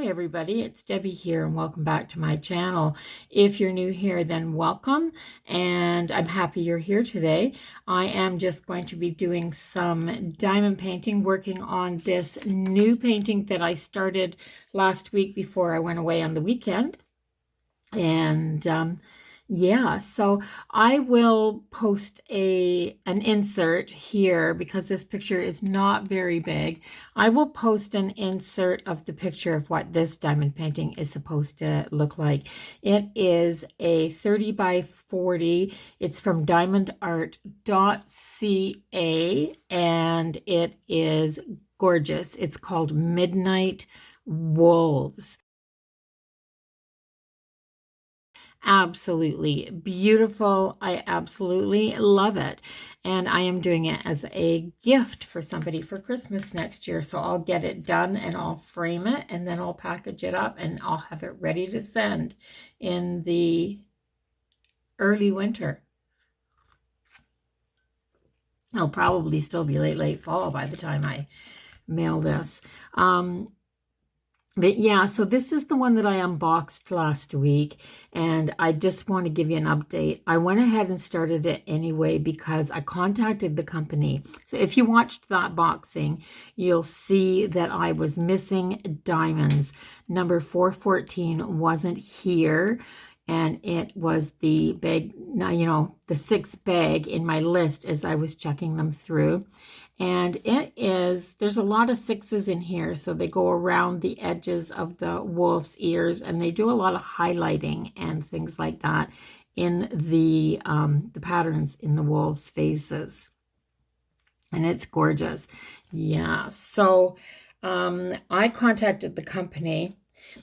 everybody, it's Debbie here and welcome back to my channel. If you're new here, then welcome, and I'm happy you're here today. I am just going to be doing some diamond painting, working on this new painting that I started last week before I went away on the weekend. And yeah, so I will post an insert here because this picture is not very big. I will post an insert of the picture of what this diamond painting is supposed to look like. It is a 30 by 40. It's from diamondart.ca and it is gorgeous. It's called Midnight Wolves. Absolutely beautiful. I absolutely love it. And I am doing it as a gift for somebody for Christmas next year. So I'll get it done and I'll frame it and then I'll package it up and I'll have it ready to send in the early winter. It'll probably still be late fall by the time I mail this. But yeah, so this is the one that I unboxed last week, and I just want to give you an update. I went ahead and started it anyway because I contacted the company. So if you watched that boxing, you'll see that I was missing diamonds. Number 414 wasn't here, and it was the bag, the sixth bag in my list as I was checking them through. And there's a lot of sixes in here, so they go around the edges of the wolf's ears, and they do a lot of highlighting and things like that in the patterns in the wolf's faces. And it's gorgeous. Yeah, so I contacted the company.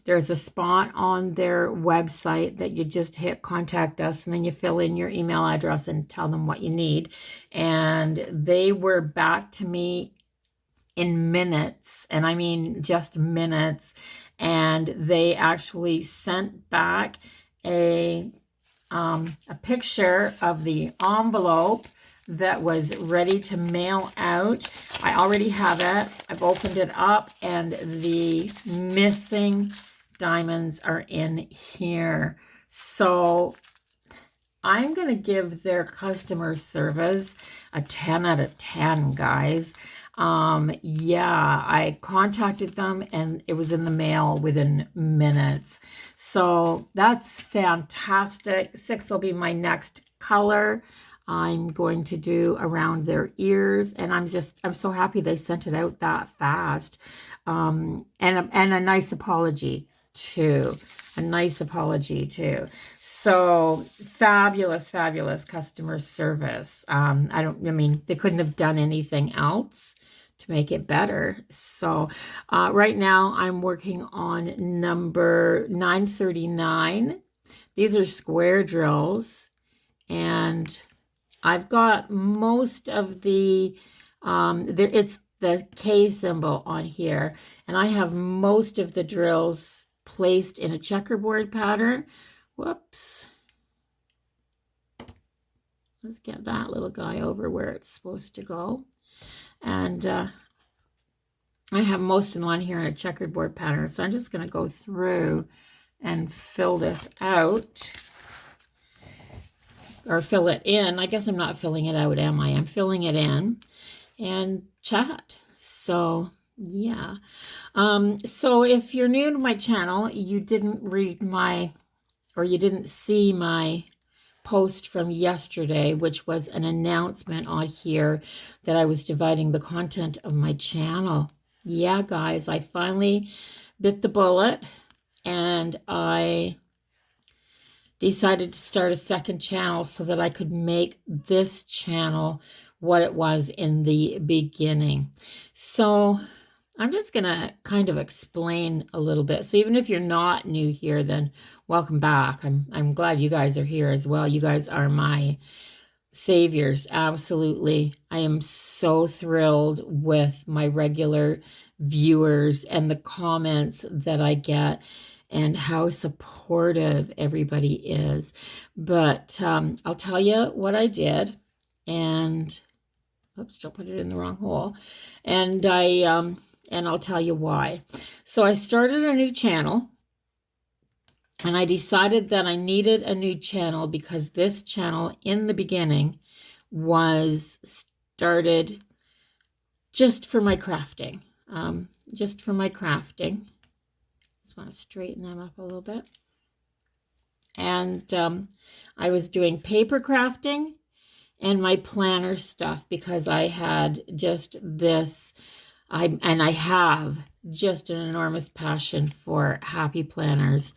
There's a spot on their website that you just hit contact us, and then you fill in your email address and tell them what you need. And they were back to me in minutes, and I mean just minutes. And they actually sent back a picture of the envelope that was ready to mail out. I already have it. I've opened it up and the missing diamonds are in here. So I'm going to give their customer service a 10 out of 10, guys. Yeah, I contacted them and it was in the mail within minutes. So that's fantastic. 6 will be my next color. I'm going to do around their ears, and I'm so happy they sent it out that fast. And a nice apology too. So fabulous customer service. They couldn't have done anything else to make it better. So right now I'm working on number 939. These are square drills, and I've got most of the, it's the K symbol on here, and I have most of the drills placed in a checkerboard pattern. Whoops. Let's get that little guy over where it's supposed to go. And I have most of them on here in a checkerboard pattern, so I'm just going to go through and fill this out. Or fill it in. I guess I'm not filling it out, am I? I'm filling it in and chat. So yeah. So if you're new to my channel, you didn't you didn't see my post from yesterday, which was an announcement on here that I was dividing the content of my channel. Yeah, guys, I finally bit the bullet and I decided to start a second channel so that I could make this channel what it was in the beginning. So I'm just going to kind of explain a little bit. So even if you're not new here, then welcome back. I'm glad you guys are here as well. You guys are my saviors. Absolutely. I am so thrilled with my regular viewers and the comments that I get and how supportive everybody is. But I'll tell you what I did, and oops, don't put it in the wrong hole. And I and I'll tell you why. So I started a new channel, and I decided that I needed a new channel because this channel in the beginning was started just for my crafting. Just for my crafting. Just want to straighten them up a little bit. And I was doing paper crafting and my planner stuff because I had just this, I have just an enormous passion for happy planners.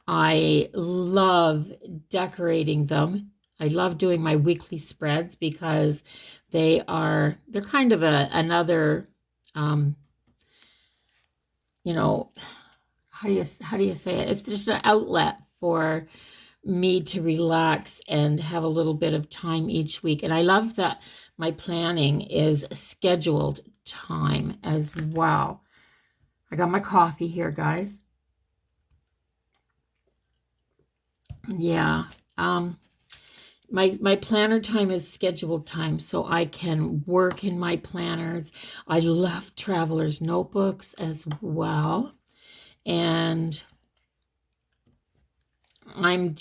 I love decorating them. I love doing my weekly spreads because they're kind of another, you know, how do you say it? It's just an outlet for me to relax and have a little bit of time each week. And I love that my planning is scheduled time as well. I got my coffee here, guys. Yeah. My planner time is scheduled time, so I can work in my planners. I love traveler's notebooks as well. And I'm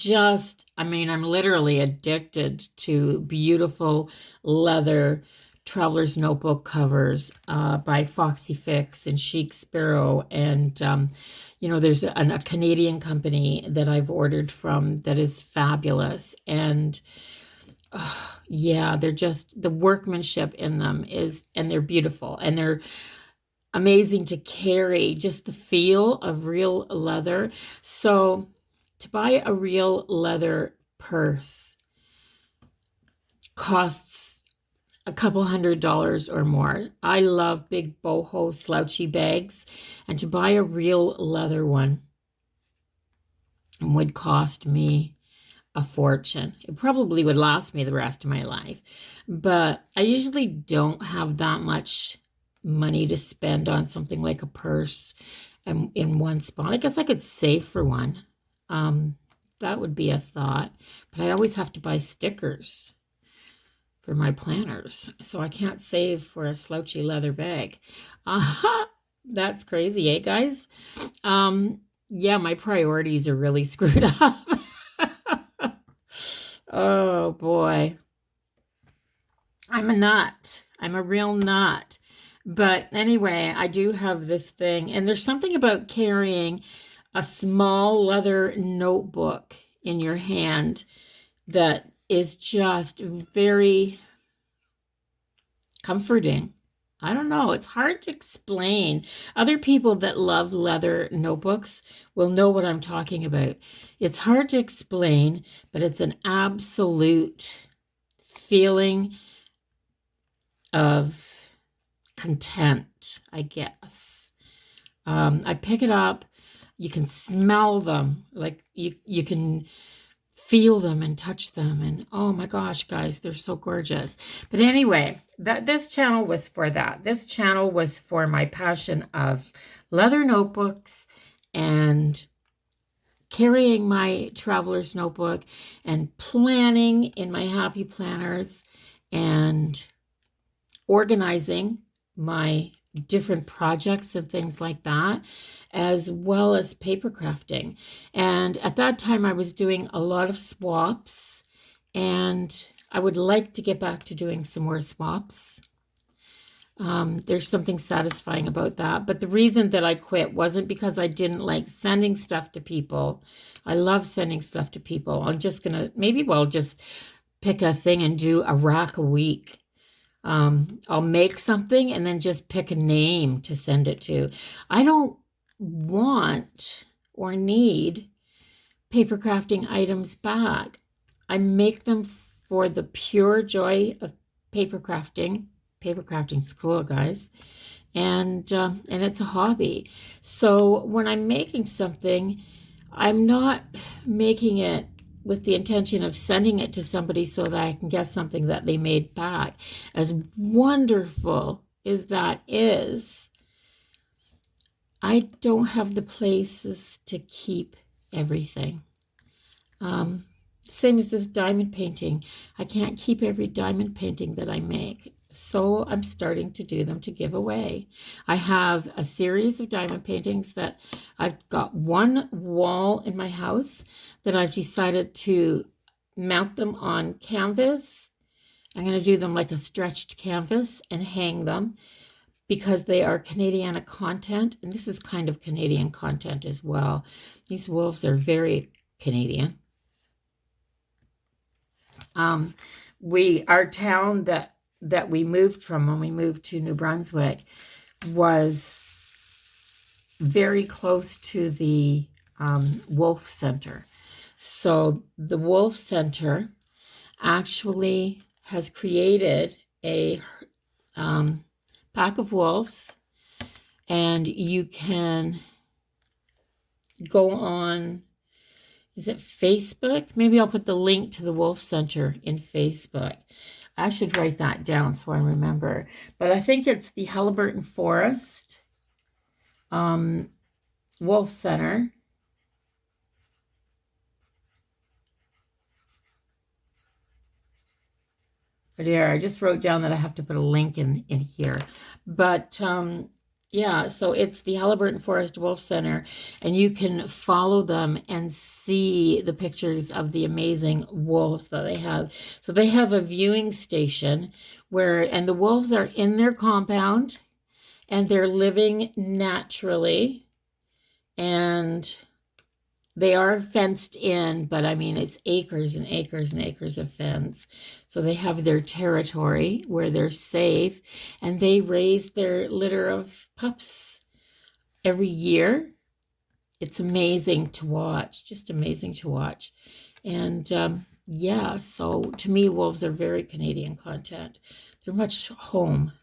literally addicted to beautiful leather traveler's notebook covers by Foxy Fix and Chic Sparrow. And, there's a Canadian company that I've ordered from that is fabulous. And yeah, they're just, the workmanship in them and they're beautiful and they're amazing to carry, just the feel of real leather. So to buy a real leather purse costs a couple $100s or more. I love big boho slouchy bags, and to buy a real leather one would cost me a fortune. It probably would last me the rest of my life, but I usually don't have that much money to spend on something like a purse in one spot. I guess I could save for one. That would be a thought, but I always have to buy stickers for my planners, so I can't save for a slouchy leather bag. That's crazy, eh, guys? Yeah, my priorities are really screwed up. Oh, boy. I'm a nut. I'm a real nut. But anyway, I do have this thing, and there's something about carrying a small leather notebook in your hand that is just very comforting. I don't know. It's hard to explain. Other people that love leather notebooks will know what I'm talking about. It's hard to explain, but it's an absolute feeling of content, I guess. I pick it up. You can smell them, like you can feel them and touch them, and oh my gosh, guys, they're so gorgeous. But anyway, this channel was for that. This channel was for my passion of leather notebooks and carrying my traveler's notebook and planning in my happy planners and organizing my different projects and things like that, as well as paper crafting. And at that time I was doing a lot of swaps, and I would like to get back to doing some more swaps. There's something satisfying about that. But the reason that I quit wasn't because I didn't like sending stuff to people. I love sending stuff to people. I'm just gonna, maybe I'll just pick a thing and do a rack a week. I'll make something and then just pick a name to send it to. I don't want or need paper crafting items back. I make them for the pure joy of paper crafting. Paper crafting's cool, guys. And it's a hobby. So when I'm making something, I'm not making it with the intention of sending it to somebody so that I can get something that they made back. As wonderful as that is, I don't have the places to keep everything. Same as this diamond painting. I can't keep every diamond painting that I make. So I'm starting to do them to give away. I have a series of diamond paintings that I've got one wall in my house that I've decided to mount them on canvas. I'm going to do them like a stretched canvas and hang them because they are Canadiana content. And this is kind of Canadian content as well. These wolves are very Canadian. Our town that we moved from when we moved to New Brunswick was very close to the Wolf Center. So the Wolf Center actually has created a pack of wolves, and you can go on, is it Facebook? Maybe I'll put the link to the Wolf Center in Facebook. I should write that down so I remember. But I think it's the Halliburton Forest Wolf Center. But here, I just wrote down that I have to put a link in here. But yeah, so it's the Halliburton Forest Wolf Center, and you can follow them and see the pictures of the amazing wolves that they have. So they have a viewing station and the wolves are in their compound, and they're living naturally, and they are fenced in, but I mean, it's acres and acres and acres of fence. So they have their territory where they're safe, and they raise their litter of pups every year. It's amazing to watch, just amazing to watch. And yeah, so to me, wolves are very Canadian content. They're much home.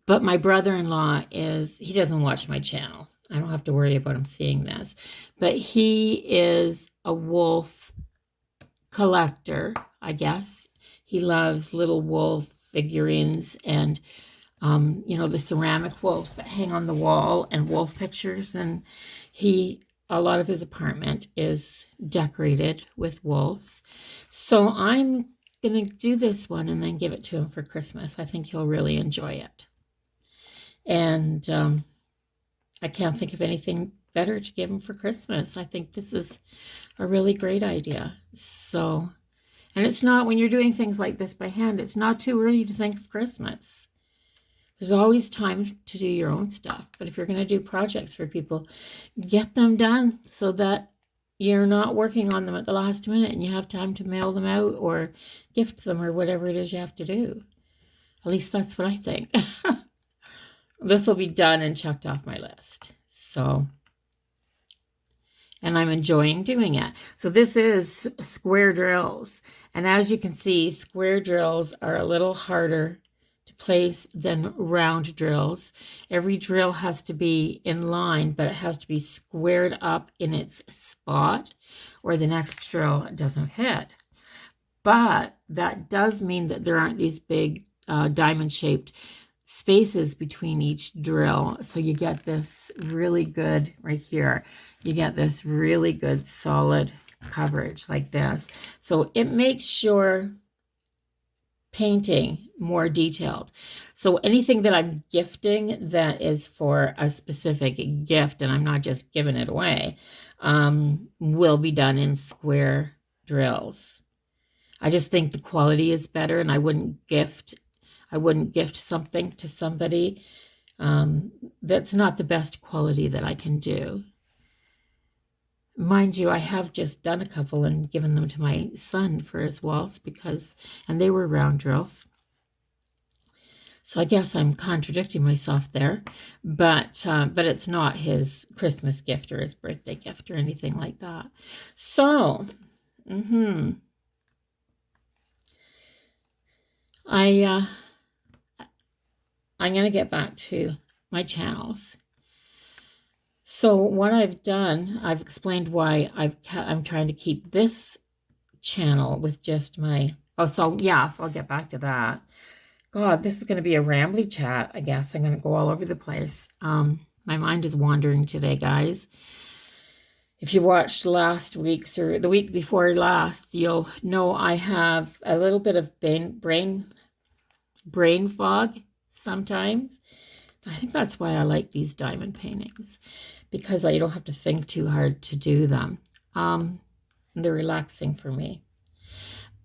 But my brother-in-law he doesn't watch my channel. I don't have to worry about him seeing this. But he is a wolf collector, I guess. He loves little wolf figurines and, the ceramic wolves that hang on the wall and wolf pictures. And a lot of his apartment is decorated with wolves. So I'm going to do this one and then give it to him for Christmas. I think he'll really enjoy it. And I can't think of anything better to give him for Christmas. I think this is a really great idea. So, and it's not, when you're doing things like this by hand, it's not too early to think of Christmas. There's always time to do your own stuff. But if you're going to do projects for people, get them done so that you're not working on them at the last minute and you have time to mail them out or gift them or whatever it is you have to do. At least that's what I think. This will be done and checked off my list. So, and I'm enjoying doing it. So this is square drills. And as you can see, square drills are a little harder to place than round drills. Every drill has to be in line, but it has to be squared up in its spot or the next drill doesn't hit. But that does mean that there aren't these big diamond-shaped spaces between each drill. So you get this really good, right here, you get this really good solid coverage like this. So it makes your painting more detailed. So anything that I'm gifting that is for a specific gift, and I'm not just giving it away, will be done in square drills. I just think the quality is better, and I wouldn't gift something to somebody that's not the best quality that I can do. Mind you, I have just done a couple and given them to my son for his walls and they were round drills. So I guess I'm contradicting myself there, but it's not his Christmas gift or his birthday gift or anything like that. So, I'm going to get back to my channels. So what I've done, I've explained why I'm trying to keep this channel with just my, so I'll get back to that. God, this is going to be a rambly chat, I guess. I'm going to go all over the place. My mind is wandering today, guys. If you watched last week's or the week before last, you'll know I have a little bit of brain fog sometimes. I think that's why I like these diamond paintings, because I don't have to think too hard to do them. They're relaxing for me.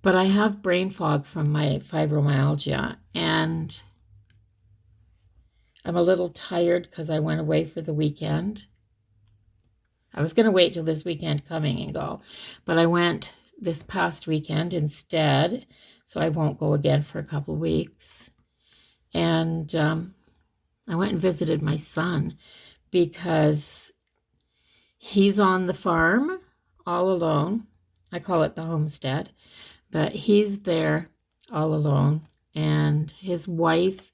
But I have brain fog from my fibromyalgia, and I'm a little tired because I went away for the weekend. I was going to wait till this weekend coming and go, but I went this past weekend instead, so I won't go again for a couple weeks. And I went and visited my son because he's on the farm all alone. I call it the homestead, but he's there all alone. And his wife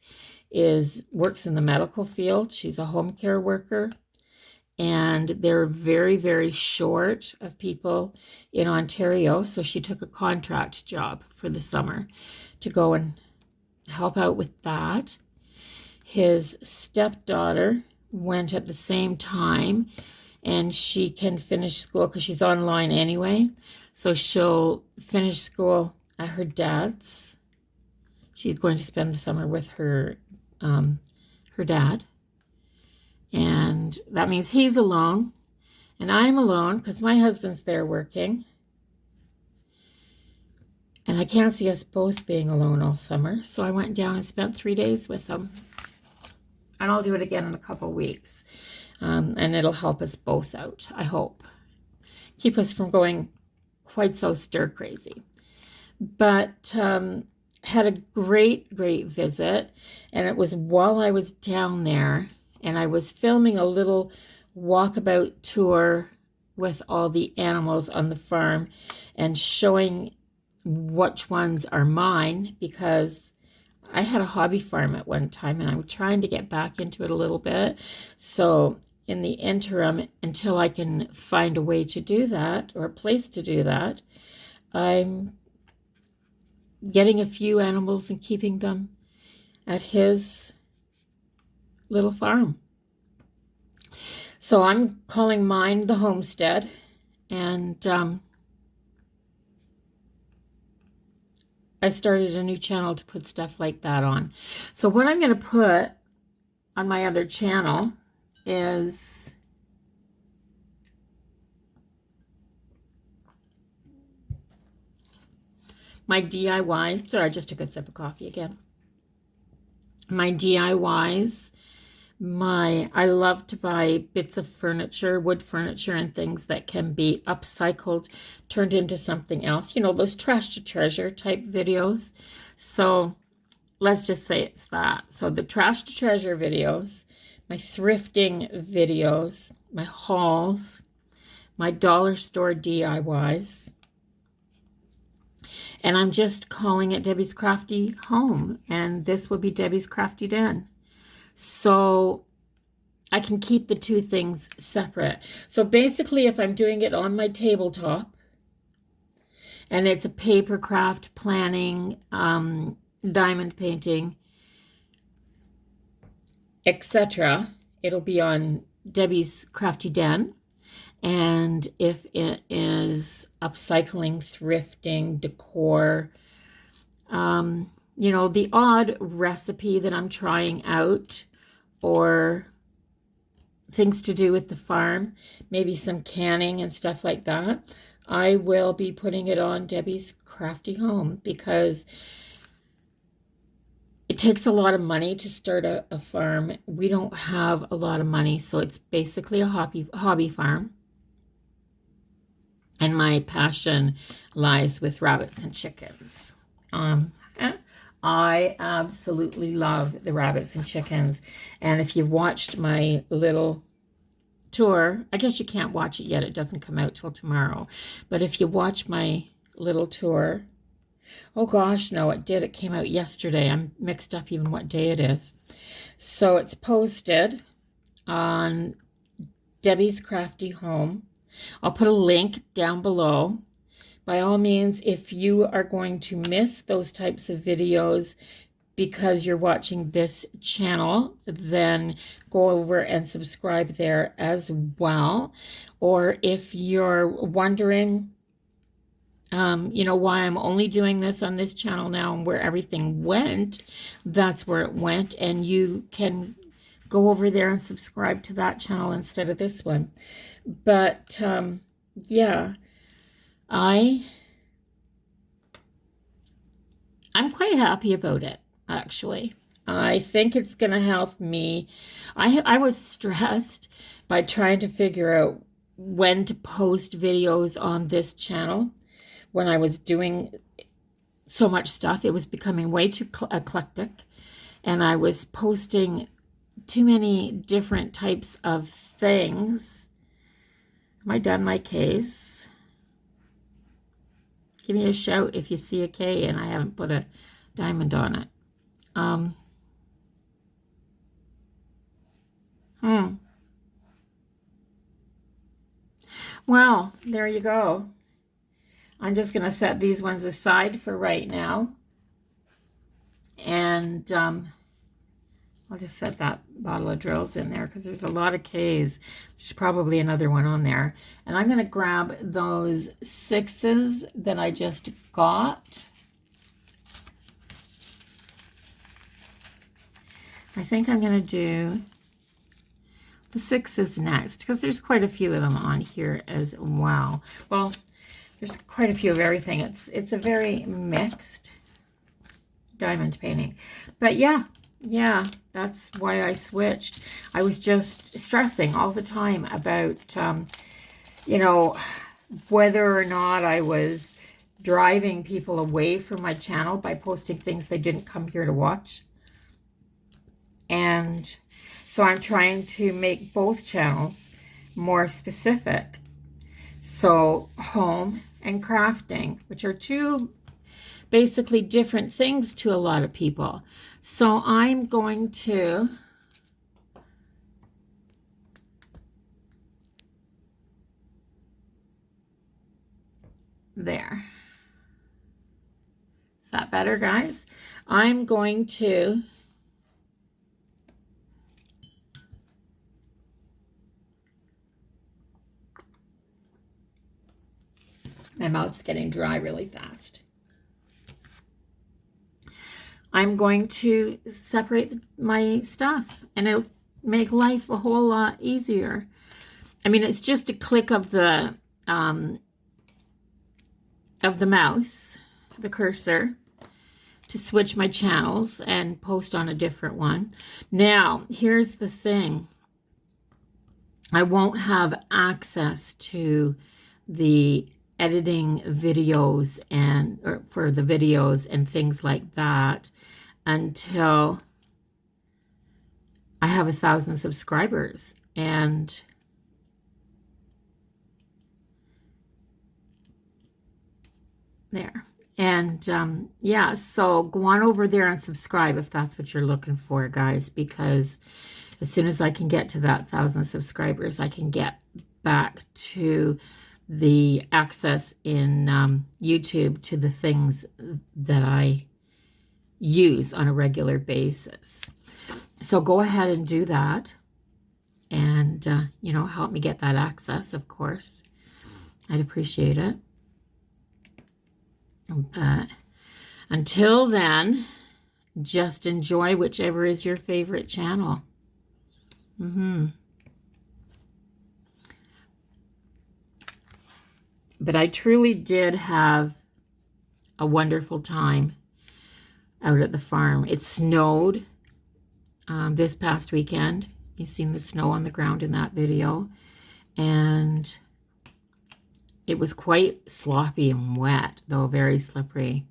works in the medical field. She's a home care worker. And they're very, very short of people in Ontario. So she took a contract job for the summer to go and help out with that. His stepdaughter went at the same time, and she can finish school because she's online anyway. So she'll finish school at her dad's. She's going to spend the summer with her dad. And that means he's alone, and I'm alone because my husband's there working. And I can't see us both being alone all summer. So I went down and spent 3 days with him. And I'll do it again in a couple weeks. And it'll help us both out, I hope. Keep us from going quite so stir crazy. But had a great, great visit. And it was while I was down there, and I was filming a little walkabout tour with all the animals on the farm and showing which ones are mine, because I had a hobby farm at one time and I'm trying to get back into it a little bit. So in the interim, until I can find a way to do that or a place to do that, I'm getting a few animals and keeping them at his little farm. So I'm calling mine the homestead, and I started a new channel to put stuff like that on. So what I'm going to put on my other channel is my DIY. Sorry, I just took a sip of coffee again. My DIYs. I love to buy bits of furniture, wood furniture and things that can be upcycled, turned into something else. You know, those trash to treasure type videos. So let's just say it's that. So the trash to treasure videos, my thrifting videos, my hauls, my dollar store DIYs. And I'm just calling it Debbie's Crafty Home. And this will be Debbie's Crafty Den. So I can keep the two things separate. So basically, if I'm doing it on my tabletop and it's a paper craft, planning, diamond painting, etc., it'll be on Debbie's Crafty Den. And if it is upcycling, thrifting, decor, you know, the odd recipe that I'm trying out, or things to do with the farm, maybe some canning and stuff like that, I will be putting it on Debbie's Crafty Home, because it takes a lot of money to start a farm. We don't have a lot of money, so it's basically a hobby farm. And my passion lies with rabbits and chickens. I absolutely love the rabbits and chickens. And if you've watched my little tour, I guess you can't watch it yet. It doesn't come out till tomorrow. But if you watch my little tour, oh gosh, no, it did. It came out yesterday. I'm mixed up even what day it is. So it's posted on Debbie's Crafty Home. I'll put a link down below. By all means, if you are going to miss those types of videos, because you're watching this channel, then go over and subscribe there as well. Or if you're wondering, why I'm only doing this on this channel now and where everything went, that's where it went. And you can go over there and subscribe to that channel instead of this one. But, yeah, I'm quite happy about it, actually. I think it's going to help me. I was stressed by trying to figure out when to post videos on this channel. When I was doing so much stuff, it was becoming way too eclectic, and I was posting too many different types of things. Am I done my case? Give me a shout if you see a K and I haven't put a diamond on it. Well, there you go. I'm just going to set these ones aside for right now. And I'll just set that bottle of drills in there because there's a lot of Ks. There's probably another one on there. And I'm going to grab those 6s that I just got. I think I'm going to do the 6s next because there's quite a few of them on here as well. Well, there's quite a few of everything. It's a very mixed diamond painting. But yeah, that's why I switched. I was just stressing all the time about, whether or not I was driving people away from my channel by posting things they didn't come here to watch. And so I'm trying to make both channels more specific. So home and crafting, which are two basically different things to a lot of people. So I'm going to there. Is that better, guys? I'm going to my mouth's getting dry really fast. I'm going to separate my stuff, and it'll make life a whole lot easier. I mean, it's just a click of the mouse, the cursor, to switch my channels and post on a different one. Now, here's the thing. I won't have access to the editing videos or for the videos and things like that until I have 1,000 subscribers. And there. And yeah, so go on over there and subscribe if that's what you're looking for, guys, because as soon as I can get to that 1,000 subscribers, I can get back to the access in YouTube to the things that I use on a regular basis. So go ahead and do that, and help me get that access, of course. I'd appreciate it. But until then, just enjoy whichever is your favorite channel. But I truly did have a wonderful time out at the farm. It snowed this past weekend. You've seen the snow on the ground in that video. And it was quite sloppy and wet, though very slippery.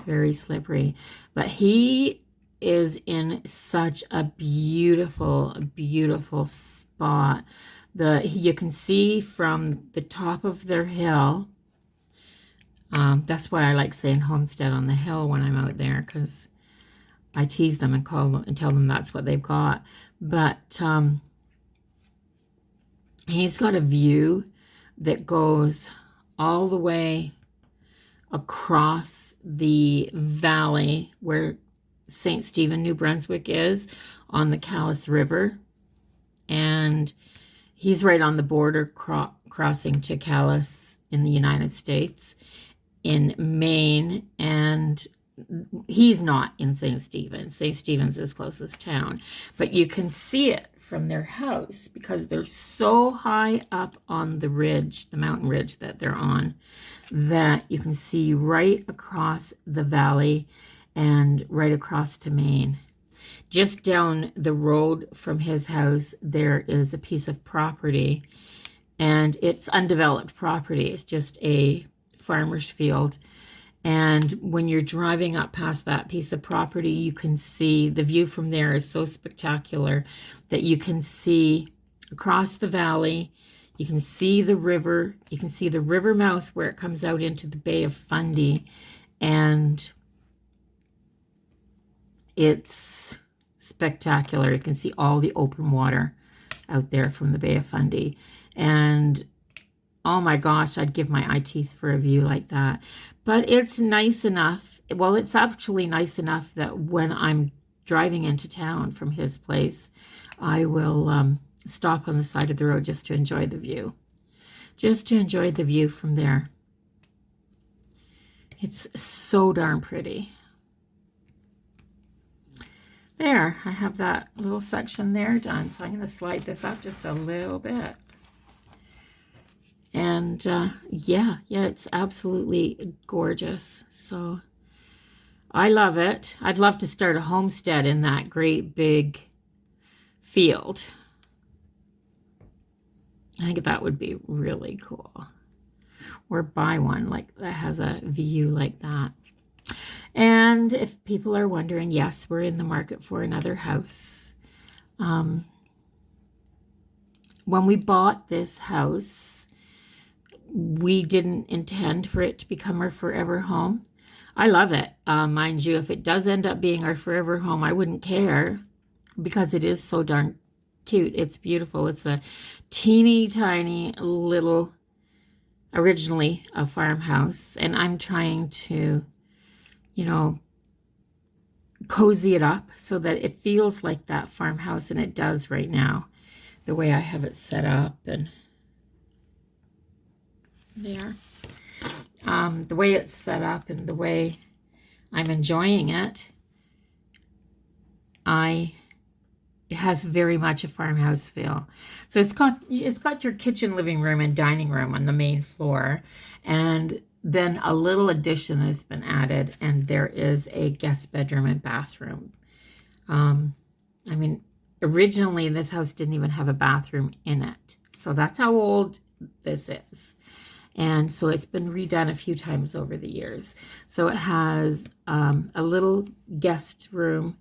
Very slippery. But he is in such a beautiful, beautiful spot. You can see from the top of their hill. That's why I like saying homestead on the hill when I'm out there, because I tease them and call them and tell them that's what they've got. But he's got a view that goes all the way across the valley where St. Stephen, New Brunswick is, on the Calais River. And he's right on the border crossing to Calais in the United States, in Maine, and he's not in St. Stephen. St. Stephen's his closest town. But you can see it from their house because they're so high up on the ridge, the mountain ridge that they're on, that you can see right across the valley and right across to Maine. Just down the road from his house, there is a piece of property, and it's undeveloped property. It's just a farmer's field. And when you're driving up past that piece of property, you can see the view from there is so spectacular that you can see across the valley. You can see the river. You can see the river mouth where it comes out into the Bay of Fundy. And it's spectacular. You can see all the open water out there from the Bay of Fundy. And oh my gosh, I'd give my eye teeth for a view like that. But it's nice enough. Well, it's actually nice enough that when I'm driving into town from his place, I will stop on the side of the road just to enjoy the view. Just to enjoy the view from there. It's so darn pretty. There, I have that little section there done. So I'm going to slide this up just a little bit. And yeah, it's absolutely gorgeous. So I love it. I'd love to start a homestead in that great big field. I think that would be really cool. Or buy one like that has a view like that. And if people are wondering, yes, we're in the market for another house. When we bought this house, we didn't intend for it to become our forever home. I love it. Mind you, if it does end up being our forever home, I wouldn't care because it is so darn cute. It's beautiful. It's a teeny tiny little, originally a farmhouse, and I'm trying to, cozy it up so that it feels like that farmhouse, and it does right now, the way I have it set up and there. The way it's set up and the way I'm enjoying it, it has very much a farmhouse feel. So it's got your kitchen, living room, and dining room on the main floor, and then a little addition has been added, and there is a guest bedroom and bathroom. Originally this house didn't even have a bathroom in it, so that's how old this is. And so it's been redone a few times over the years. So it has a little guest room.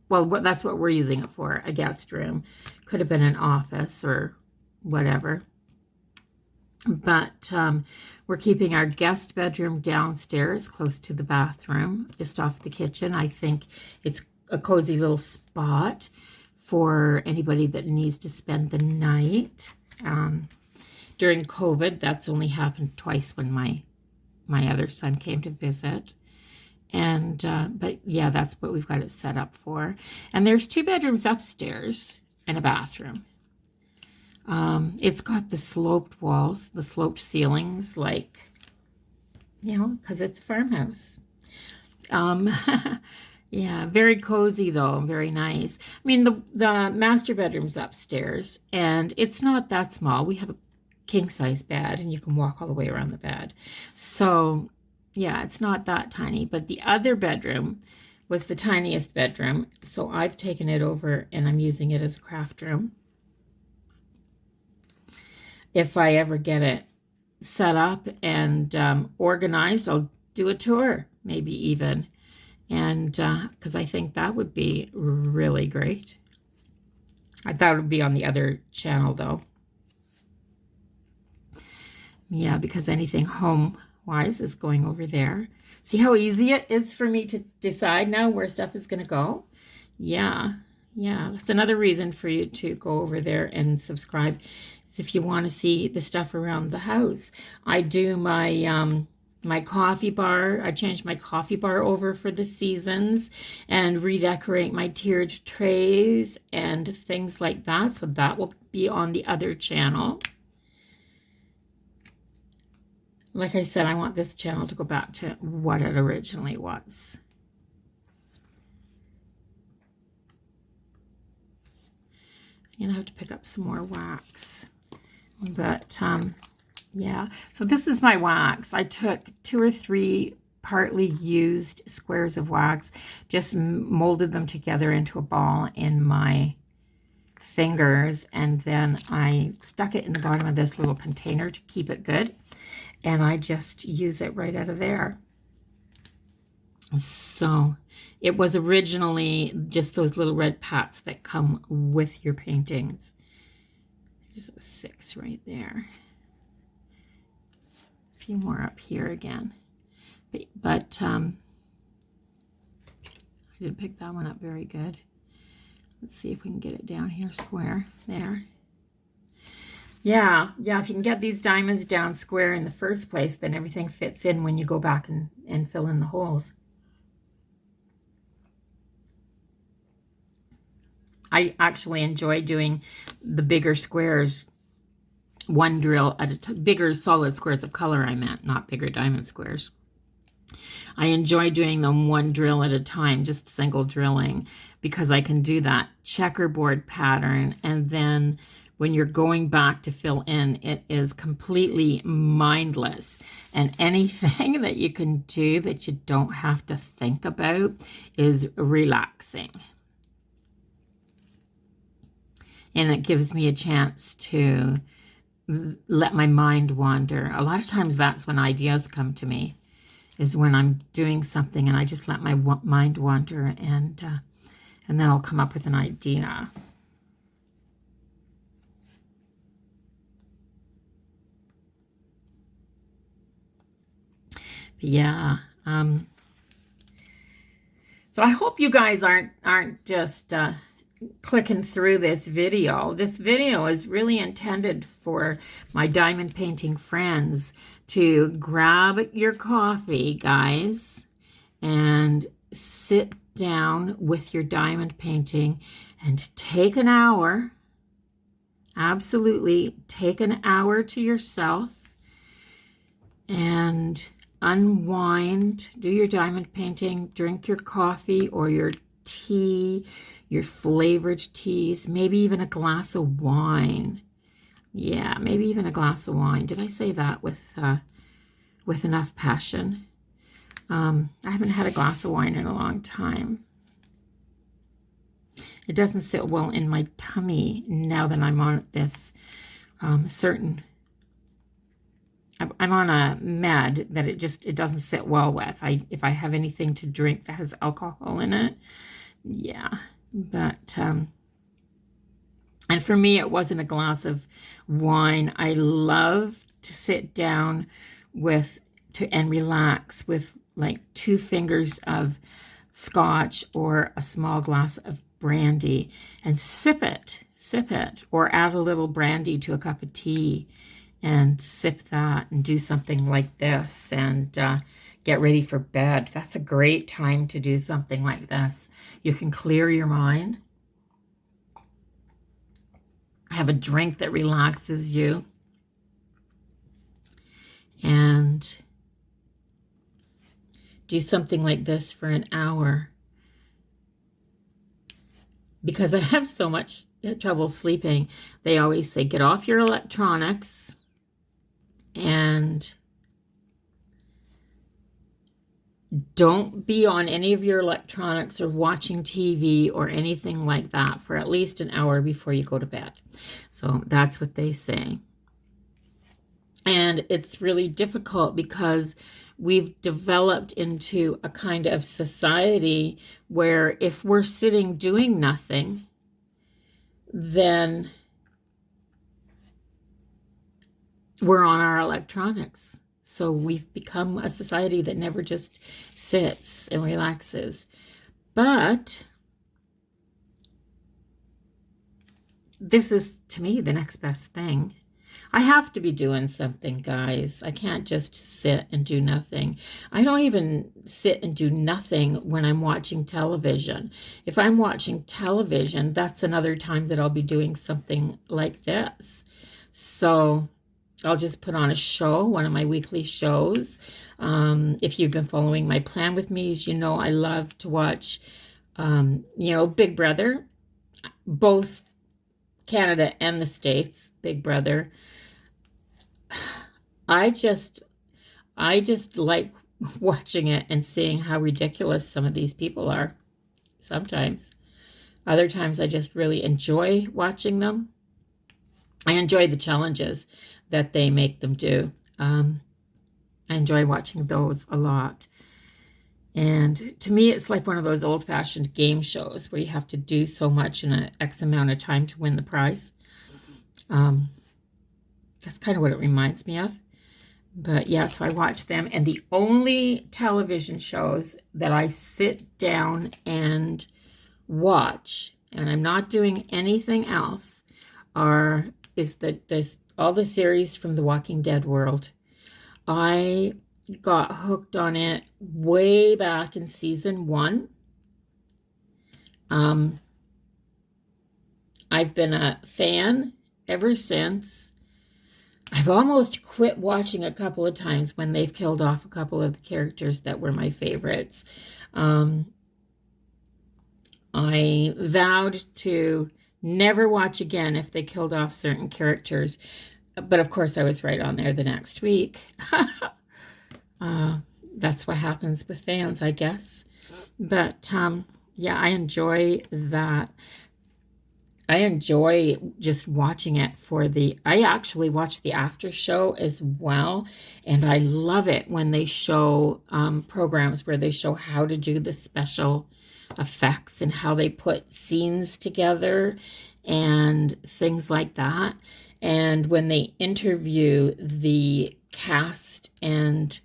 Well, that's what we're using it for, a guest room. Could have been an office or whatever. But we're keeping our guest bedroom downstairs, close to the bathroom, just off the kitchen. I think it's a cozy little spot for anybody that needs to spend the night. During COVID, that's only happened twice when my other son came to visit. And but yeah, that's what we've got it set up for. And there's 2 bedrooms upstairs and a bathroom. It's got the sloped walls, the sloped ceilings, because it's a farmhouse. Yeah, very cozy though, very nice. I mean, the master bedroom's upstairs, and it's not that small. We have a king-size bed, and you can walk all the way around the bed. So, yeah, it's not that tiny. But the other bedroom was the tiniest bedroom, so I've taken it over, and I'm using it as a craft room. If I ever get it set up and organized, I'll do a tour, maybe even. And because I think that would be really great. I thought it would be on the other channel, though. Yeah, because anything home-wise is going over there. See how easy it is for me to decide now where stuff is going to go? Yeah, that's another reason for you to go over there and subscribe, is if you want to see the stuff around the house. I do my my coffee bar. I changed my coffee bar over for the seasons and redecorate my tiered trays and things like that. So that will be on the other channel. Like I said, I want this channel to go back to what it originally was. I'm going to have to pick up some more wax. But, yeah. So this is my wax. I took 2 or 3 partly used squares of wax, just molded them together into a ball in my fingers, and then I stuck it in the bottom of this little container to keep it good. And I just use it right out of there. So it was originally just those little red pats that come with your paintings. There's a 6 right there. A few more up here again. But I didn't pick that one up very good. Let's see if we can get it down here square. There. Yeah, if you can get these diamonds down square in the first place, then everything fits in when you go back and fill in the holes. I actually enjoy doing the bigger squares, one drill at a time, bigger solid squares of color I meant, not bigger diamond squares. I enjoy doing them one drill at a time, just single drilling, because I can do that checkerboard pattern, and then when you're going back to fill in, it is completely mindless. And anything that you can do that you don't have to think about is relaxing. And it gives me a chance to let my mind wander. A lot of times that's when ideas come to me, is when I'm doing something and I just let my mind wander, and then I'll come up with an idea. But yeah, so I hope you guys aren't just clicking through this video. This video is really intended for my diamond painting friends to grab your coffee, guys, and sit down with your diamond painting and take an hour. Absolutely, take an hour to yourself and unwind, do your diamond painting, drink your coffee or your tea, your flavored teas, maybe even a glass of wine. Yeah, maybe even a glass of wine. Did I say that with enough passion? I haven't had a glass of wine in a long time. It doesn't sit well in my tummy now that I'm on this I'm on a med that it doesn't sit well with. If I have anything to drink that has alcohol in it, yeah. But and for me, it wasn't a glass of wine. I love to sit down and relax with like 2 fingers of scotch or a small glass of brandy and sip it, or add a little brandy to a cup of tea and sip that and do something like this and get ready for bed. That's a great time to do something like this. You can clear your mind, have a drink that relaxes you, and do something like this for an hour. Because I have so much trouble sleeping, they always say, get off your electronics and don't be on any of your electronics or watching TV or anything like that for at least an hour before you go to bed. So that's what they say. And it's really difficult because we've developed into a kind of society where if we're sitting doing nothing, then we're on our electronics. So we've become a society that never just sits and relaxes. But this is, to me, the next best thing. I have to be doing something, guys. I can't just sit and do nothing. I don't even sit and do nothing when I'm watching television. If I'm watching television, that's another time that I'll be doing something like this. So I'll just put on a show, one of my weekly shows. If you've been following my plan with me, as you know, I love to watch, Big Brother, both Canada and the States, Big Brother. I just like watching it and seeing how ridiculous some of these people are sometimes. Other times I just really enjoy watching them. I enjoy the challenges that they make them do. I enjoy watching those a lot. And to me, it's like one of those old-fashioned game shows where you have to do so much in an X amount of time to win the prize. That's kind of what it reminds me of. But yeah, so I watch them. And the only television shows that I sit down and watch, and I'm not doing anything else, is all the series from the Walking Dead world. I got hooked on it way back in season 1. I've been a fan ever since. I've almost quit watching a couple of times when they've killed off a couple of the characters that were my favorites. I vowed to never watch again if they killed off certain characters. But of course, I was right on there the next week. That's what happens with fans, I guess. But yeah, I enjoy that. I enjoy just watching it I actually watch the after show as well. And I love it when they show programs where they show how to do the special effects and how they put scenes together and things like that. And when they interview the cast, and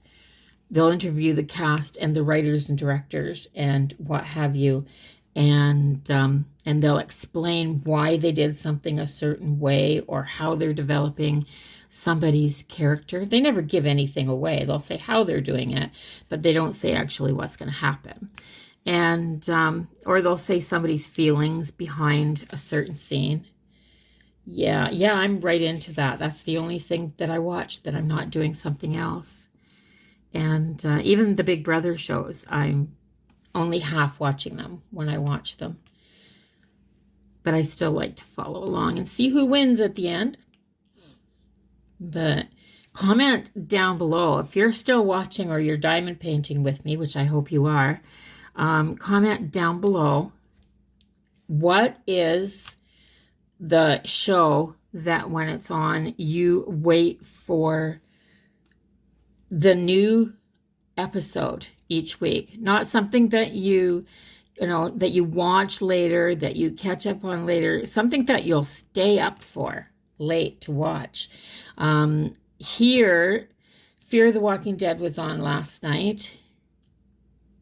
they'll interview the cast and the writers and directors and what have you, and they'll explain why they did something a certain way or how they're developing somebody's character. They never give anything away. They'll say how they're doing it, but they don't say actually what's going to happen. And or they'll say somebody's feelings behind a certain scene. Yeah, I'm right into that. That's the only thing that I watch that I'm not doing something else. And even the Big Brother shows, I'm only half watching them when I watch them. But I still like to follow along and see who wins at the end. But comment down below if you're still watching or you're diamond painting with me, which I hope you are. Comment down below, what is the show that when it's on, you wait for the new episode each week? Not something that you watch later, that you catch up on later, something that you'll stay up for late to watch. Here, Fear the Walking Dead was on last night.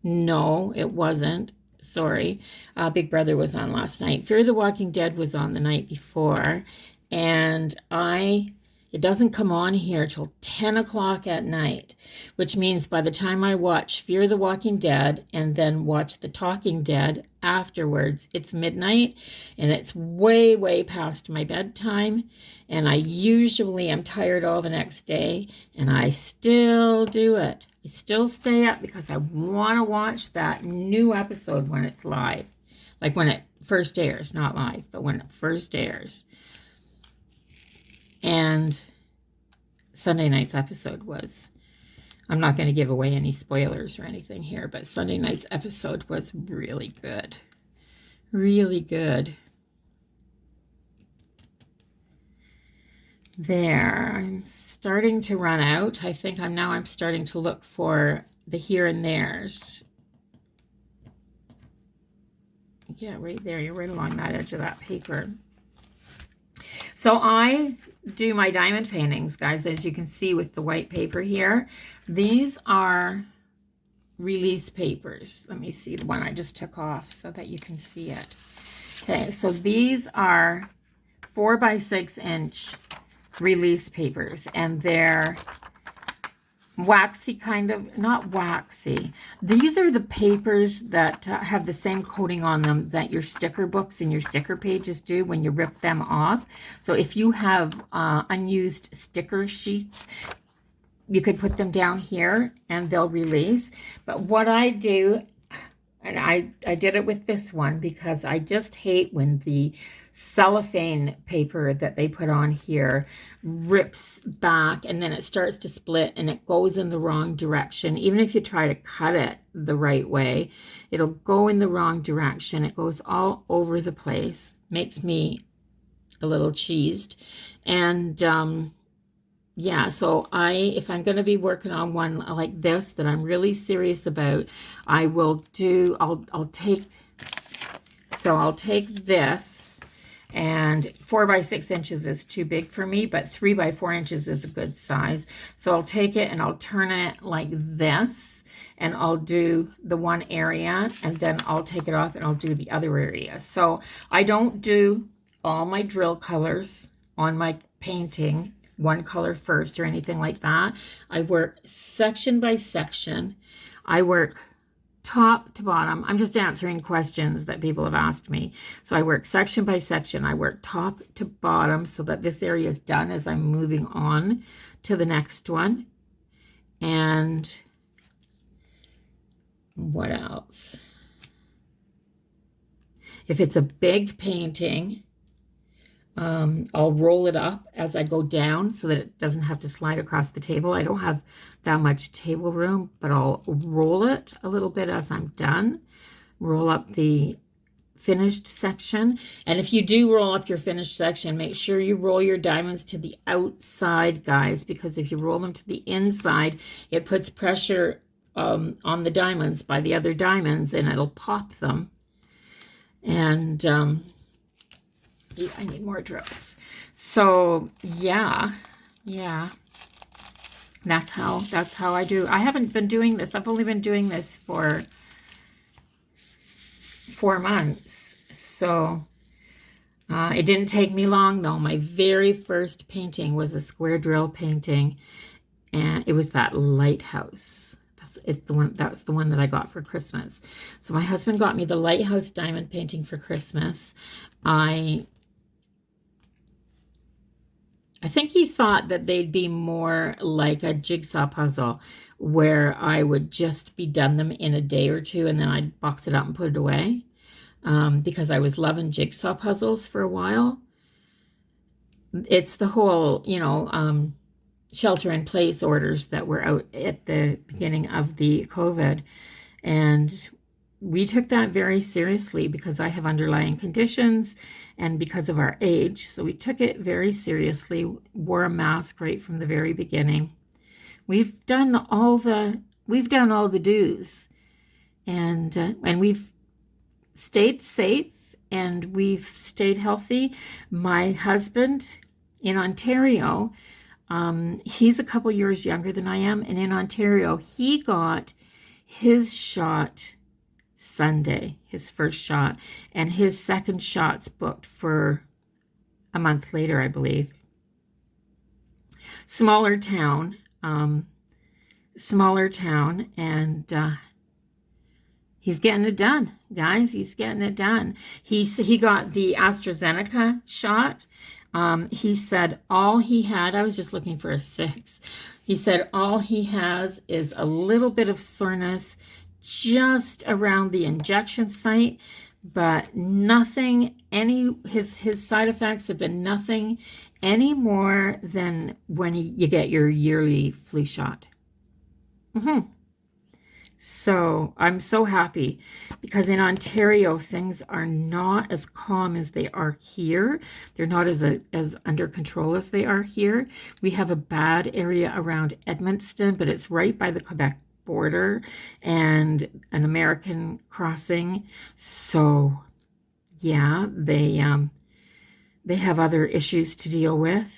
No, it wasn't. Sorry. Big Brother was on last night. Fear the Walking Dead was on the night before. And it doesn't come on here till 10 o'clock at night, which means by the time I watch Fear the Walking Dead and then watch The Talking Dead afterwards, it's midnight and it's way, way past my bedtime. And I usually am tired all the next day, and I still do it. I still stay up because I want to watch that new episode when it's live. Like when it first airs, not live, but when it first airs. And Sunday night's episode was, I'm not going to give away any spoilers or anything here, but Sunday night's episode was really good. Really good. There, I'm starting to run out. I think I'm starting to look for the here and there's. Yeah, right there. You're right along that edge of that paper. So I do my diamond paintings, guys, as you can see with the white paper here. These are release papers. Let me see the one I just took off so that you can see it. Okay, so these are 4 by 6 inch release papers, and they're waxy kind of, not waxy. These are the papers that have the same coating on them that your sticker books and your sticker pages do when you rip them off. So if you have unused sticker sheets, you could put them down here and they'll release. But what I do, and I did it with this one because I just hate when the cellophane paper that they put on here rips back and then it starts to split and it goes in the wrong direction. Even if you try to cut it the right way, it'll go in the wrong direction. It goes all over the place. Makes me a little cheesed. And yeah, so if I'm going to be working on one like this that I'm really serious about, I'll take this, and 4 by 6 inches is too big for me, but 3 by 4 inches is a good size. So I'll take it and I'll turn it like this, and I'll do the one area, and then I'll take it off and I'll do the other area. So I don't do all my drill colors on my painting one color first or anything like that. I work section by section. I work top to bottom. I'm just answering questions that people have asked me. So I work section by section. I work top to bottom so that this area is done as I'm moving on to the next one. And what else? If it's a big painting, I'll roll it up as I go down so that it doesn't have to slide across the table. I don't have that much table room, but I'll roll it a little bit as I'm done. Roll up the finished section. And if you do roll up your finished section, make sure you roll your diamonds to the outside, guys, because if you roll them to the inside, it puts pressure on the diamonds by the other diamonds and it'll pop them. And I need more drills. So yeah, that's how I do. I haven't been doing this. I've only been doing this for 4 months. So it didn't take me long though. My very first painting was a square drill painting, and it was that lighthouse. That's the one that I got for Christmas. So my husband got me the lighthouse diamond painting for Christmas. I think he thought that they'd be more like a jigsaw puzzle where I would just be done them in a day or two and then I'd box it up and put it away, because I was loving jigsaw puzzles for a while. It's the whole, shelter in place orders that were out at the beginning of the COVID. And we took that very seriously because I have underlying conditions and because of our age. So we took it very seriously, wore a mask right from the very beginning. We've done all the do's, and we've stayed safe and we've stayed healthy. My husband in Ontario, he's a couple years younger than I am, and in Ontario, he got his shot Sunday, his first shot, and his second shot's booked for a month later, I believe. Smaller town, and he's getting it done, guys. He's getting it done. He got the AstraZeneca shot. He said all he had, I was just looking for a 6. He said all he has is a little bit of soreness just around the injection site, but nothing, his side effects have been nothing any more than when you get your yearly flu shot. So I'm so happy because in Ontario, things are not as calm as they are here. They're not as under control as they are here. We have a bad area around Edmundston, but it's right by the Quebec border and an American crossing. So yeah, they have other issues to deal with.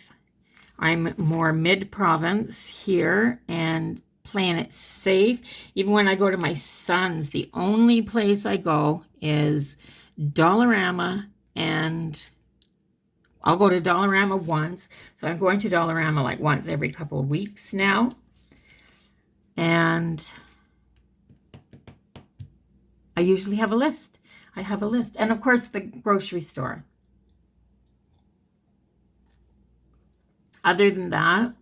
I'm more mid-province here and playing it safe. Even when I go to my son's, the only place I go is Dollarama and I'll go to Dollarama once. So I'm going to Dollarama like once every couple of weeks now. And I usually have a list. I have a list. And of course, the grocery store. Other than that,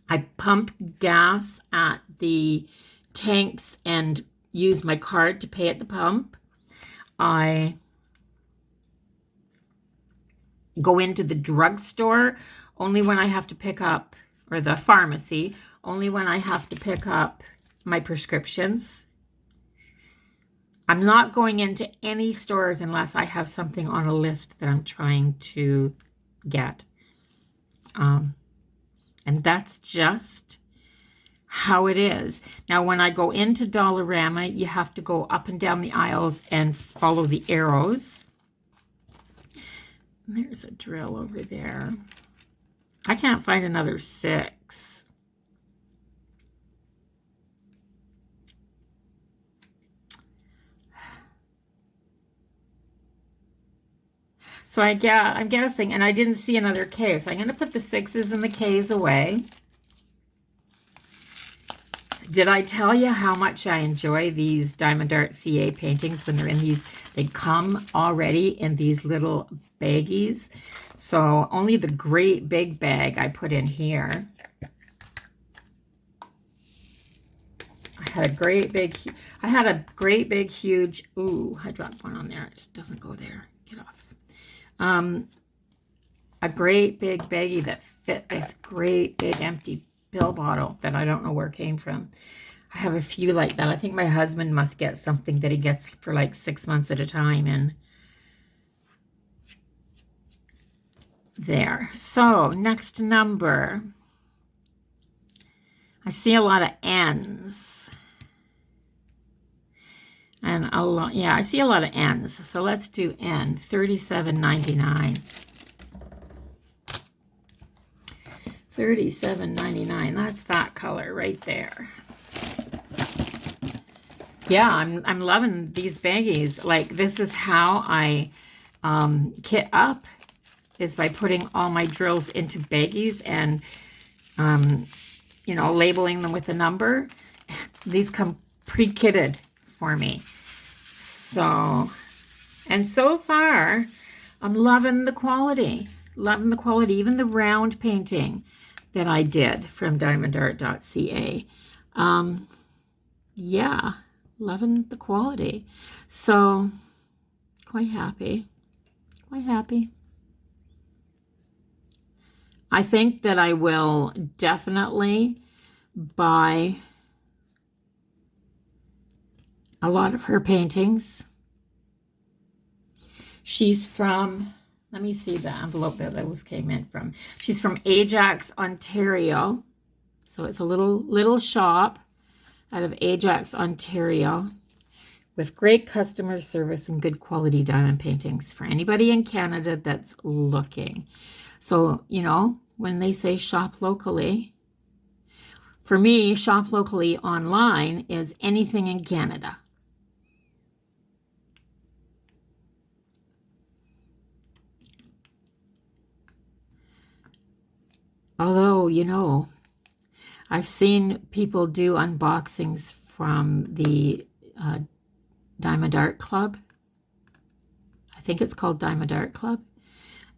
I pump gas at the tanks and use my card to pay at the pump. I go into the drugstore only when I have to pick up, or the pharmacy, only when I have to pick up my prescriptions. I'm not going into any stores unless I have something on a list that I'm trying to get. And that's just how it is. Now, when I go into Dollarama, you have to go up and down the aisles and follow the arrows. There's a drill over there. I can't find another 6. So I'm guessing, and I didn't see another K, so I'm going to put the 6s and the Ks away. Did I tell you how much I enjoy these diamondart.ca paintings when they're in these? They come already in these little baggies. So only the great big bag I put in here. I had a great big huge, ooh, I dropped one on there. It just doesn't go there. Get off. A great big baggie that fit this great big empty pill bottle that I don't know where it came from. I have a few like that. I think my husband must get something that he gets for like 6 months at a time. And there. So next number. I see a lot of N's. And a lot, yeah, I see a lot of N's. So let's do N, $37.99. $37.99. That's that color right there. Yeah, I'm loving these baggies. Like, this is how I kit up, is by putting all my drills into baggies and you know, labeling them with a number. These come pre-kitted for me. So, and so far, I'm loving the quality. Loving the quality. Even the round painting that I did from diamondart.ca. Yeah, loving the quality. So, quite happy. Quite happy. I think that I will definitely buy a lot of her paintings. She's from, let me see the envelope that those came in from. She's from Ajax, Ontario. So it's a little shop out of Ajax, Ontario, with great customer service and good quality diamond paintings for anybody in Canada that's looking. So, you know, when they say shop locally, for me, shop locally online is anything in Canada. Although, you know, I've seen people do unboxings from the Diamond Art Club. I think it's called Diamond Art Club.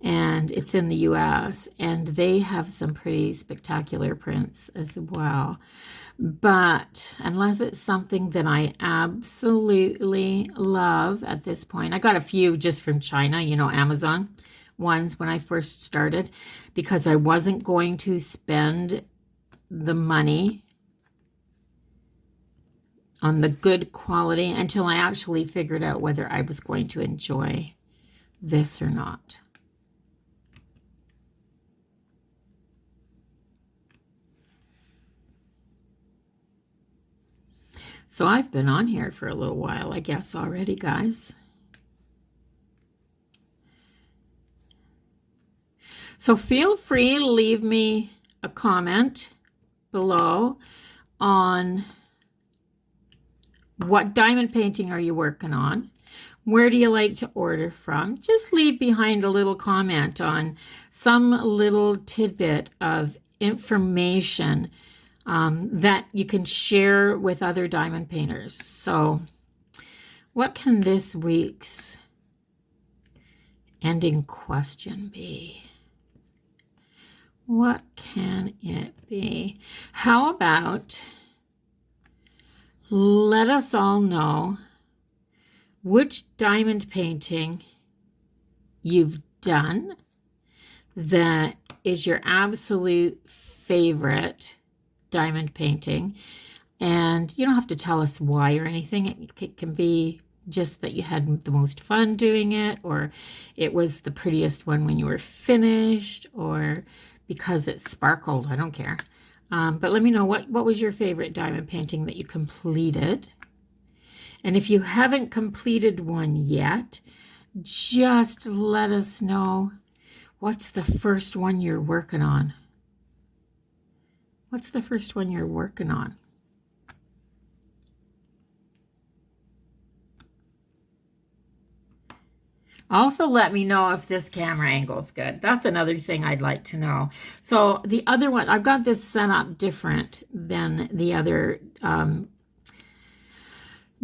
And it's in the US. And they have some pretty spectacular prints as well. But unless it's something that I absolutely love at this point. I got a few just from China, you know, Amazon ones when I first started, because I wasn't going to spend the money on the good quality until I actually figured out whether I was going to enjoy this or not. So I've been on here for a little while, I guess, already, guys. So feel free to leave me a comment below on what diamond painting are you working on. Where do you like to order from? Just leave behind a little comment on some little tidbit of information that you can share with other diamond painters. So, what can this week's ending question be? What can it be? How about let us all know which diamond painting you've done that is your absolute favorite diamond painting. And you don't have to tell us why or anything. It can be just that you had the most fun doing it, or it was the prettiest one when you were finished, or because it sparkled. I don't care. But let me know what was your favorite diamond painting that you completed. And if you haven't completed one yet, just let us know what's the first one you're working on. What's the first one you're working on? Also, let me know if this camera angle is good. That's another thing I'd like to know. So the other one, I've got this set up different than the other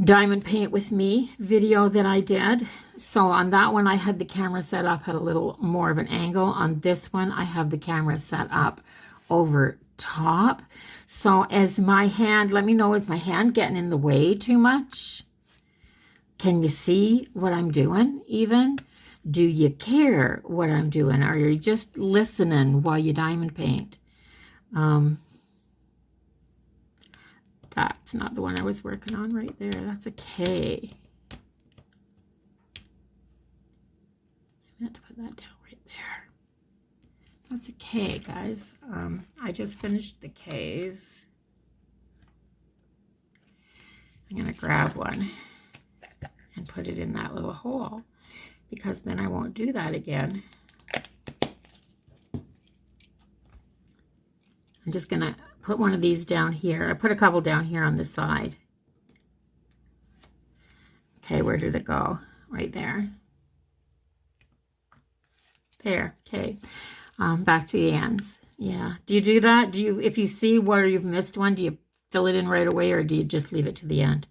Diamond Paint With Me video that I did. So on that one, I had the camera set up at a little more of an angle. On this one, I have the camera set up over top. So as my hand, let me know, is my hand getting in the way too much? Can you see what I'm doing even? Do you care what I'm doing? Or are you just listening while you diamond paint? That's not the one I was working on right there. That's a K. I meant to put that down right there. That's a K, guys. I just finished the Ks. I'm going to grab one and put it in that little hole, because then I won't do that again. I'm just going to put one of these down here. I put a couple down here on the side. Okay, where did it go? Right there. There, okay. Back to the ends. Yeah. Do you do that? Do you, if you see where you've missed one, do you fill it in right away, or do you just leave it to the end?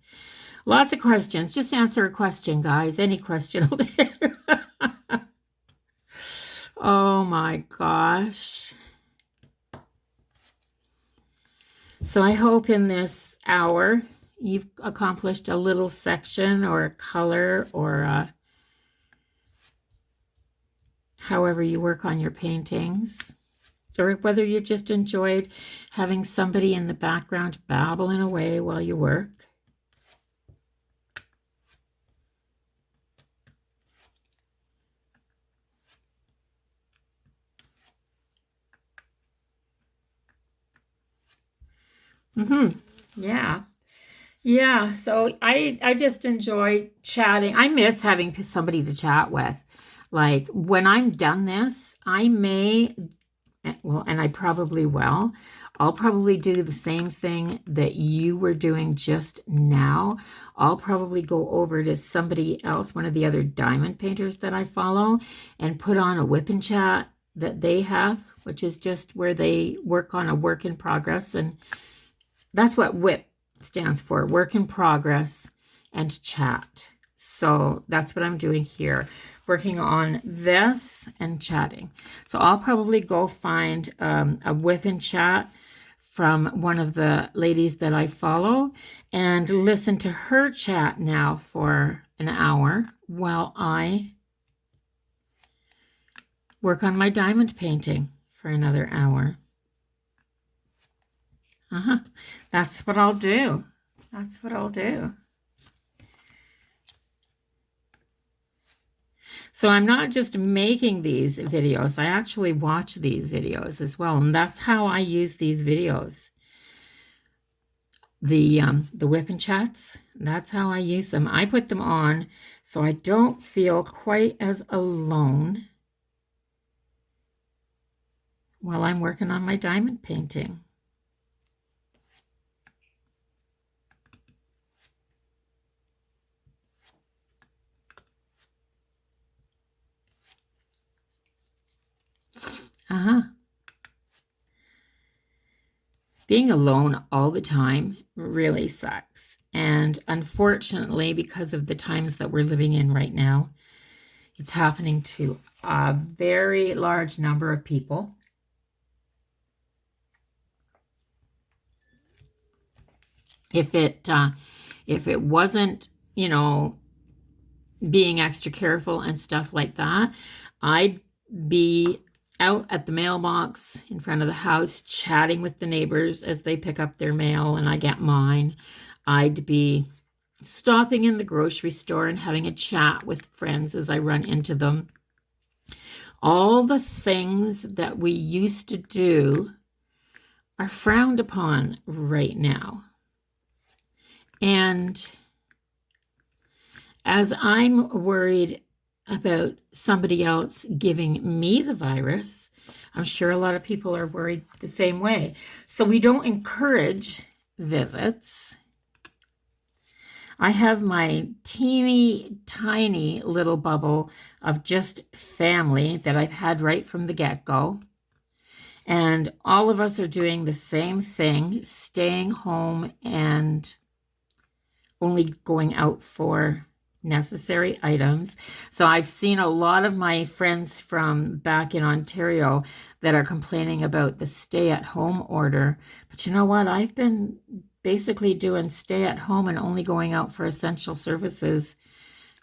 Lots of questions. Just answer a question, guys. Any question will do. Oh my gosh. So I hope in this hour you've accomplished a little section or a color, or however you work on your paintings, or whether you just enjoyed having somebody in the background babbling away while you work. Yeah. Yeah, so I just enjoy chatting. I miss having somebody to chat with. Like when I'm done this, I may, well, and I probably will, I'll probably do the same thing that you were doing just now. I'll probably go over to somebody else, one of the other diamond painters that I follow, and put on a whip and chat that they have, which is just where they work on a work in progress. And that's what WHIP stands for, work in progress and chat. So that's what I'm doing here, working on this and chatting. So I'll probably go find a whip and chat from one of the ladies that I follow and listen to her chat now for an hour while I work on my diamond painting for another hour. That's what I'll do. That's what I'll do. So I'm not just making these videos. I actually watch these videos as well. And that's how I use these videos. The whip and chats, that's how I use them. I put them on so I don't feel quite as alone while I'm working on my diamond painting. Uh-huh. Being alone all the time really sucks. And unfortunately, because of the times that we're living in right now, it's happening to a very large number of people. If it wasn't, being extra careful and stuff like that, I'd be out at the mailbox in front of the house chatting with the neighbors as they pick up their mail and I get mine. I'd be stopping in the grocery store and having a chat with friends as I run into them. All the things that we used to do are frowned upon right now. And as I'm worried about somebody else giving me the virus, I'm sure a lot of people are worried the same way. So we don't encourage visits. I have my teeny tiny little bubble of just family that I've had right from the get-go. And all of us are doing the same thing, staying home and only going out for necessary items. So I've seen a lot of my friends from back in Ontario that are complaining about the stay-at-home order. But you know what? I've been basically doing stay at home and only going out for essential services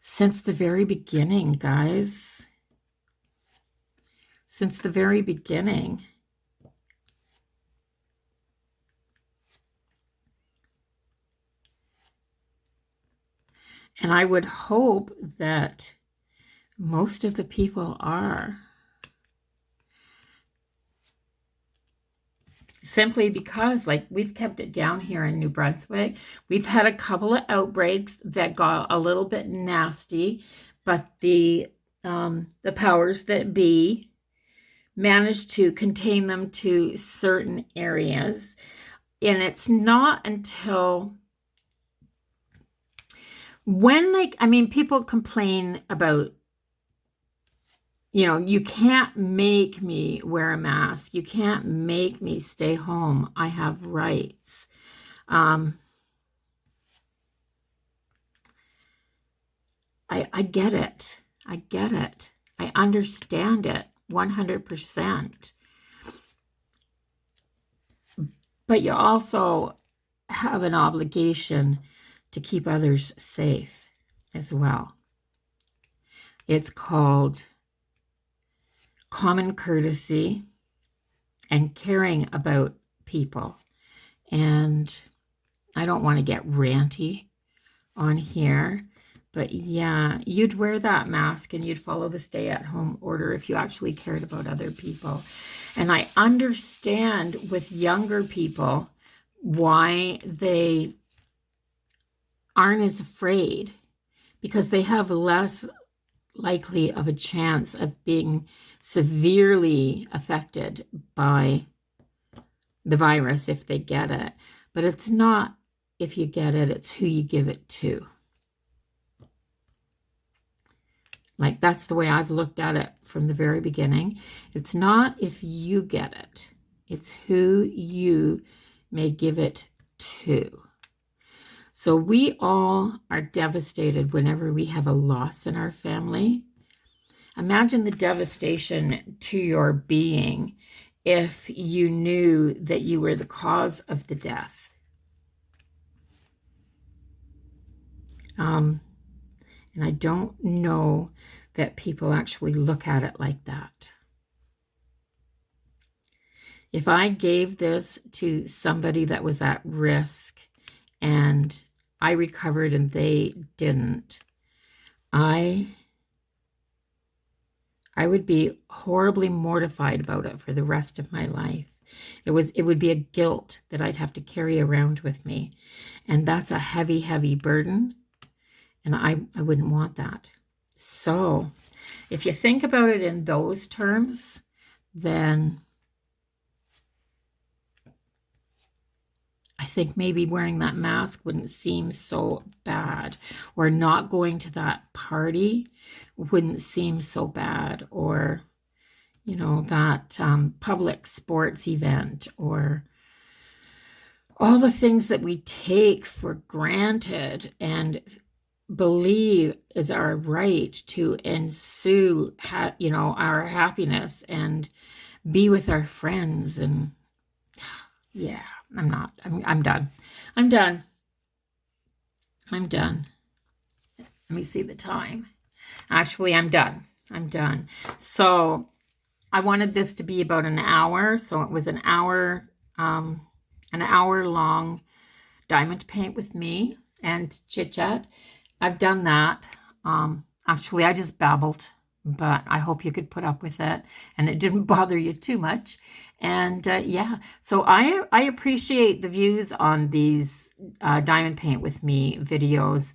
since the very beginning, guys. Since the very beginning. And I would hope that most of the people are. Simply because, like, we've kept it down here in New Brunswick. We've had a couple of outbreaks that got a little bit nasty, but the powers that be managed to contain them to certain areas. And it's not until when, people complain about, you can't make me wear a mask. You can't make me stay home. I have rights. I get it. I get it. I understand it 100%. But you also have an obligation to keep others safe as well. It's called common courtesy and caring about people. And I don't want to get ranty on here, but yeah, you'd wear that mask and you'd follow the stay-at-home order if you actually cared about other people. And I understand with younger people why they aren't as afraid, because they have less likely of a chance of being severely affected by the virus if they get it. But it's not if you get it, it's who you give it to. Like, that's the way I've looked at it from the very beginning. It's not if you get it, it's who you may give it to. So we all are devastated whenever we have a loss in our family. Imagine the devastation to your being if you knew that you were the cause of the death. And I don't know that people actually look at it like that. If I gave this to somebody that was at risk and I recovered and they didn't, I would be horribly mortified about it for the rest of my life. It would be a guilt that I'd have to carry around with me. And that's a heavy, heavy burden. And I wouldn't want that. So if you think about it in those terms, then I think maybe wearing that mask wouldn't seem so bad, or not going to that party wouldn't seem so bad, or, that public sports event, or all the things that we take for granted and believe is our right to ensue, our happiness and be with our friends. And yeah, I'm done. I'm done. I'm done. Let me see the time. Actually, I'm done. So I wanted this to be about an hour. So it was an hour long diamond paint with me and chit chat. I've done that. Actually, I just babbled, but I hope you could put up with it and it didn't bother you too much. And yeah, so I appreciate the views on these diamond paint with me videos.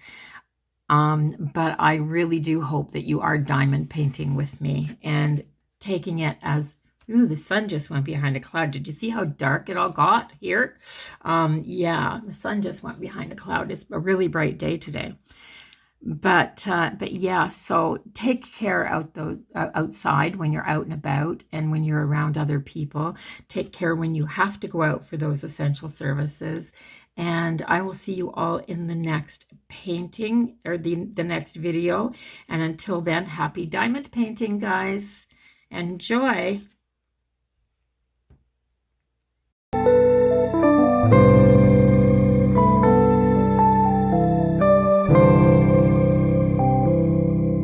But I really do hope that you are diamond painting with me and taking it as, ooh, the sun just went behind a cloud. Did you see how dark it all got here? Yeah, the sun just went behind a cloud. It's a really bright day today. But yeah, so take care outside when you're out and about and when you're around other people. Take care when you have to go out for those essential services. And I will see you all in the next painting, or the next video. And until then, happy diamond painting, guys. Enjoy.